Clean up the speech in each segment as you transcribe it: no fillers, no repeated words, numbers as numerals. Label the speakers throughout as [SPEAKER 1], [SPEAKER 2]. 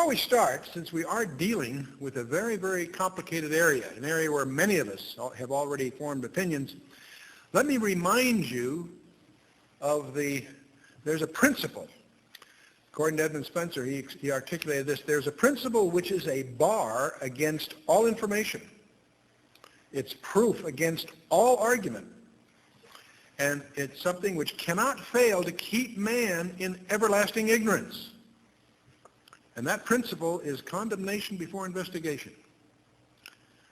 [SPEAKER 1] Before we start, since we are dealing with a very, very complicated area, an area where many of us have already formed opinions, let me remind you of there's a principle. According to Edmund Spencer, he articulated this. There's a principle which is a bar against all information. It's proof against all argument. And it's something which cannot fail to keep man in everlasting ignorance. And that principle is condemnation before investigation.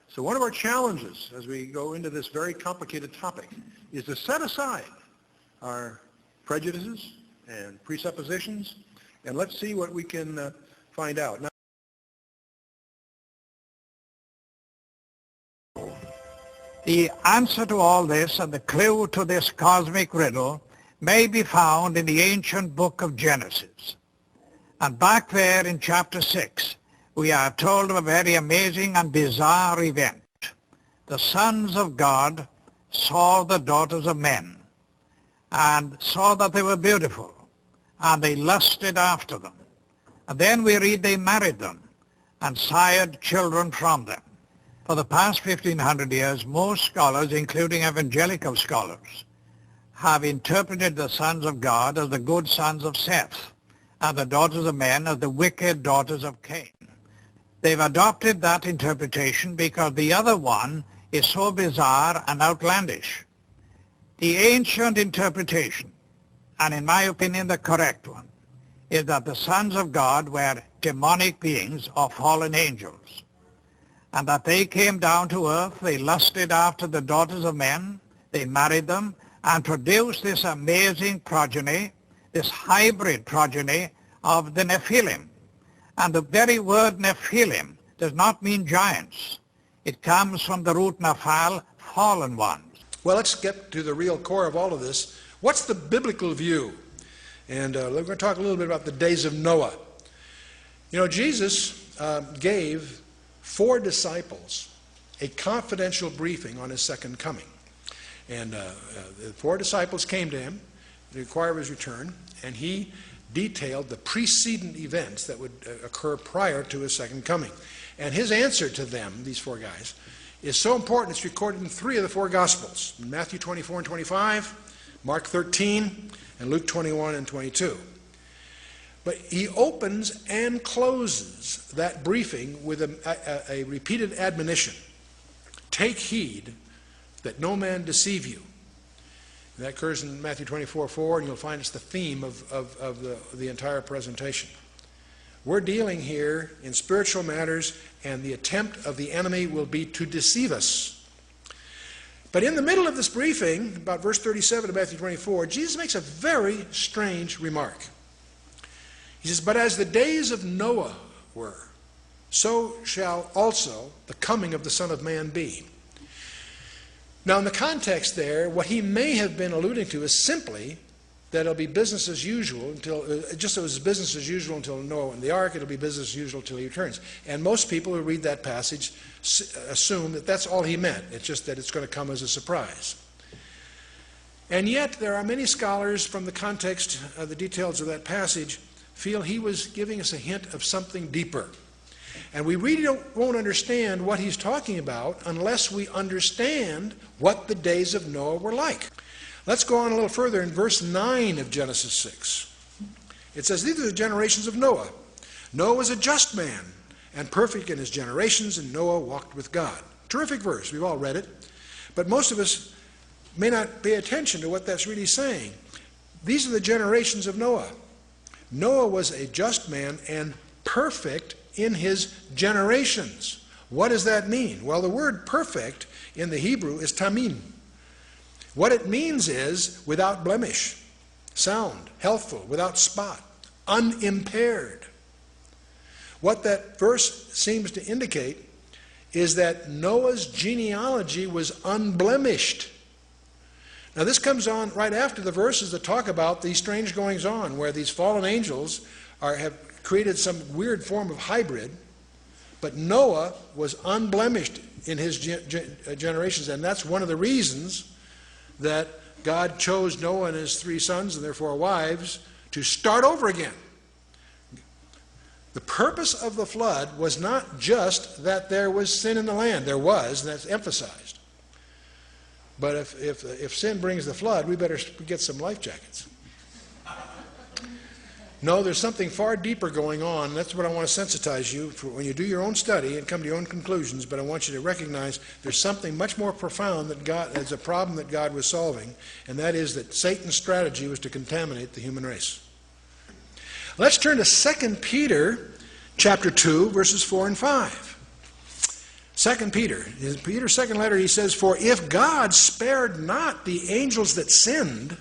[SPEAKER 1] So one of our challenges as we go into this very complicated topic is to set aside our prejudices and presuppositions, and let's see what we can find out. Now,
[SPEAKER 2] the answer to all this and the clue to this cosmic riddle may be found in the ancient book of Genesis. And back there in chapter 6, we are told of a very amazing and bizarre event. The sons of God saw the daughters of men and saw that they were beautiful, and they lusted after them. And then we read they married them and sired children from them. For the past 1,500 years, most scholars, including evangelical scholars, have interpreted the sons of God as the good sons of Seth, and the daughters of men as the wicked daughters of Cain. They've adopted that interpretation because the other one is so bizarre and outlandish. The ancient interpretation, and in my opinion the correct one, is that the sons of God were demonic beings or fallen angels, and that they came down to earth, they lusted after the daughters of men, they married them, and produced this amazing progeny, this hybrid progeny of the Nephilim. And the very word Nephilim does not mean giants. It comes from the root Nephal, fallen ones.
[SPEAKER 3] Well, let's get to the real core of all of this. What's the biblical view? And we're going to talk a little bit about the days of Noah. You know, Jesus gave 4 disciples a confidential briefing on his second coming. And the 4 disciples came to him to inquire of his return, and he detailed the precedent events that would occur prior to his second coming. And his answer to them, these 4 guys, is so important it's recorded in 3 of the 4 Gospels, in Matthew 24 and 25, Mark 13, and Luke 21 and 22. But he opens and closes that briefing with a repeated admonition. Take heed that no man deceive you. And that occurs in Matthew 24:4, and you'll find it's the theme of the entire presentation. We're dealing here in spiritual matters, and the attempt of the enemy will be to deceive us. But in the middle of this briefing, about verse 37 of Matthew 24, Jesus makes a very strange remark. He says, but as the days of Noah were, so shall also the coming of the Son of Man be. Now in the context there, what he may have been alluding to is simply that it'll be business as usual until, just as it was business as usual until Noah and the ark, it'll be business as usual until he returns. And most people who read that passage assume that that's all he meant. It's just that it's going to come as a surprise. And yet there are many scholars from the context of the details of that passage feel he was giving us a hint of something deeper. And we really won't understand what he's talking about unless we understand what the days of Noah were like. Let's go on a little further in verse 9 of Genesis 6. It says, these are the generations of Noah. Noah was a just man and perfect in his generations, and Noah walked with God. Terrific verse. We've all read it. But most of us may not pay attention to what that's really saying. These are the generations of Noah. Noah was a just man and perfect in his generations. What does that mean? Well, the word perfect in the Hebrew is tamim. What it means is without blemish, sound, healthful, without spot, unimpaired. What that verse seems to indicate is that Noah's genealogy was unblemished. Now this comes on right after the verses that talk about these strange goings on, where these fallen angels have created some weird form of hybrid, but Noah was unblemished in his generations, and that's one of the reasons that God chose Noah and his 3 sons and their 4 wives to start over again. The purpose of the flood was not just that there was sin in the land. There was, and that's emphasized. But if sin brings the flood, we better get some life jackets. No, there's something far deeper going on. That's what I want to sensitize you for when you do your own study and come to your own conclusions. But I want you to recognize there's something much more profound that God, as a problem that God was solving, and that is that Satan's strategy was to contaminate the human race. Let's turn to 2 Peter chapter 2, verses 4 and 5. 2 Peter, in Peter's second letter, he says, "For if God spared not the angels that sinned,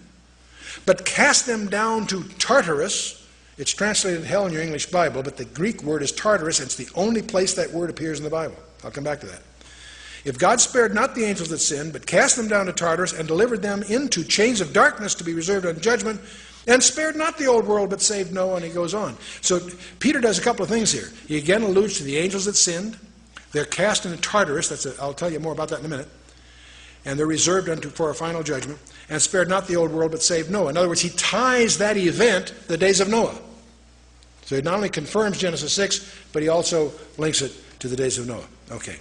[SPEAKER 3] but cast them down to Tartarus," it's translated hell in your English Bible, but the Greek word is Tartarus, and it's the only place that word appears in the Bible. I'll come back to that. "If God spared not the angels that sinned, but cast them down to Tartarus, and delivered them into chains of darkness to be reserved unto judgment, and spared not the old world, but saved Noah," and he goes on. So Peter does a couple of things here. He again alludes to the angels that sinned. They're cast into Tartarus. I'll tell you more about that in a minute. And they're reserved for a final judgment. "And spared not the old world, but saved Noah." In other words, he ties that event, the days of Noah. So he not only confirms Genesis 6, but he also links it to the days of Noah. Okay.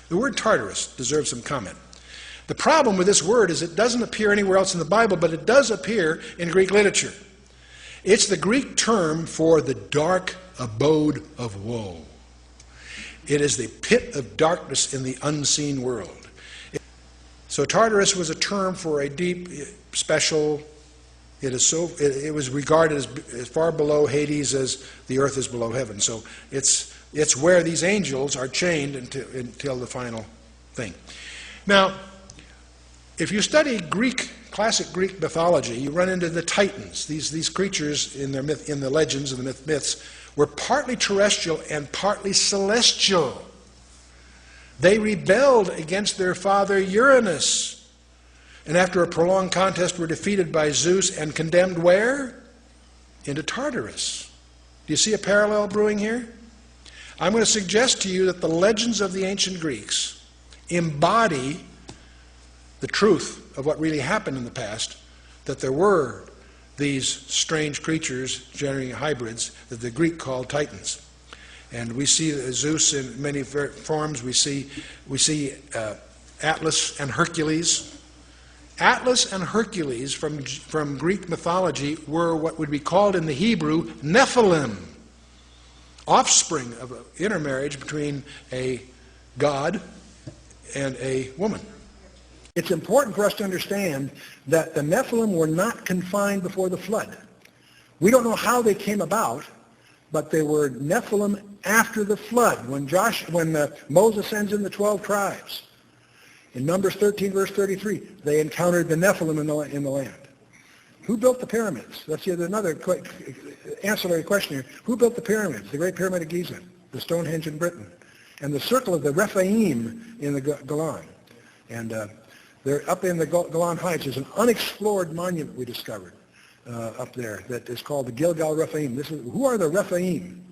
[SPEAKER 3] The word Tartarus deserves some comment. The problem with this word is it doesn't appear anywhere else in the Bible, but it does appear in Greek literature. It's the Greek term for the dark abode of woe. It is the pit of darkness in the unseen world. So Tartarus was a term for a deep, special, it was regarded as far below Hades as the earth is below heaven. So it's where these angels are chained until the final thing. Now, if you study classic Greek mythology, you run into the Titans. These creatures in the legends and the myths were partly terrestrial and partly celestial. They rebelled against their father Uranus, and after a prolonged contest were defeated by Zeus and condemned where? Into Tartarus. Do you see a parallel brewing here? I'm going to suggest to you that the legends of the ancient Greeks embody the truth of what really happened in the past, that there were these strange creatures generating hybrids that the Greek called Titans. And we see Zeus in many forms. We see Atlas and Hercules. Atlas and Hercules from Greek mythology were what would be called in the Hebrew Nephilim, offspring of an intermarriage between a god and a woman.
[SPEAKER 1] It's important for us to understand that the Nephilim were not confined before the flood. We don't know how they came about, but they were Nephilim after the flood, when Moses sends in the 12 tribes. In Numbers 13, verse 33, they encountered the Nephilim in the land. Who built the pyramids? That's yet another ancillary question here. Who built the pyramids? The Great Pyramid of Giza, the Stonehenge in Britain, and the Circle of the Rephaim in the Golan. And they're up in the Golan Heights. There's an unexplored monument we discovered up there that is called the Gilgal Rephaim. Who are the Rephaim?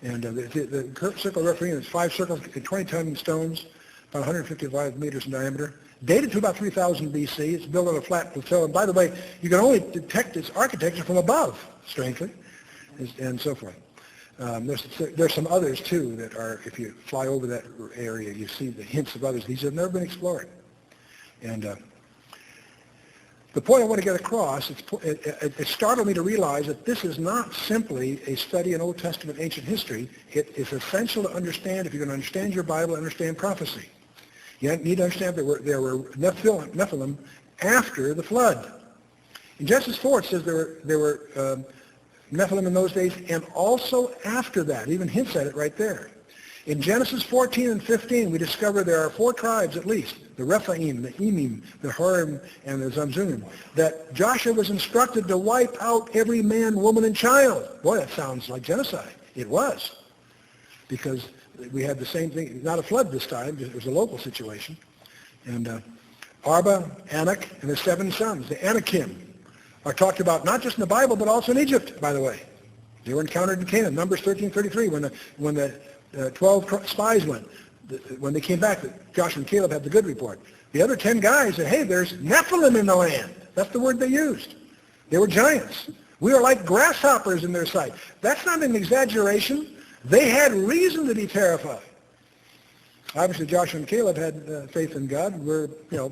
[SPEAKER 1] And the Circle of Rephaim is 5 circles, 20-ton stones, about 155 meters in diameter, dated to about 3000 BC. It's built on a flat plateau. And by the way, you can only detect its architecture from above, strangely, and so forth. There's some others, too, that are, if you fly over that area, you see the hints of others. These have never been explored. And the point I want to get across, it startled me to realize that this is not simply a study in Old Testament ancient history. It is essential to understand, if you're going to understand your Bible, understand prophecy. You need to understand there were Nephilim after the flood. In Genesis 4, it says there were Nephilim in those days, and also after that. It even hints at it right there. In Genesis 14 and 15, we discover there are 4 tribes at least, the Rephaim, the Emim, the Harim, and the Zamzummim, that Joshua was instructed to wipe out every man, woman, and child. Boy, that sounds like genocide. It was, because we had the same thing, not a flood this time, it was a local situation. And Arba, Anak, and his 7 sons, the Anakim, are talked about not just in the Bible, but also in Egypt, by the way. They were encountered in Canaan, Numbers 13:33, when the 12 spies went. When they came back, Joshua and Caleb had the good report. The other 10 guys said, hey, there's Nephilim in the land. That's the word they used. They were giants. We are like grasshoppers in their sight. That's not an exaggeration. They had reason to be terrified. Obviously, Joshua and Caleb had faith in God.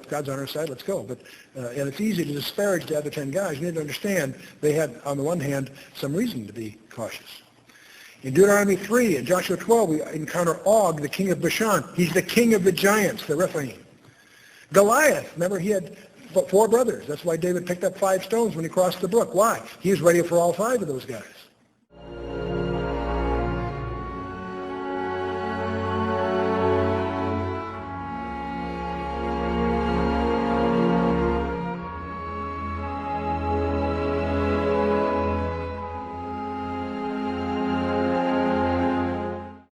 [SPEAKER 1] God's on our side, let's go. But and it's easy to disparage the other 10 guys. You need to understand they had, on the one hand, some reason to be cautious. In Deuteronomy 3 and Joshua 12, we encounter Og, the king of Bashan. He's the king of the giants, the Rephaim. Goliath, remember, he had 4 brothers. That's why David picked up 5 stones when he crossed the brook. Why? He was ready for all 5 of those guys.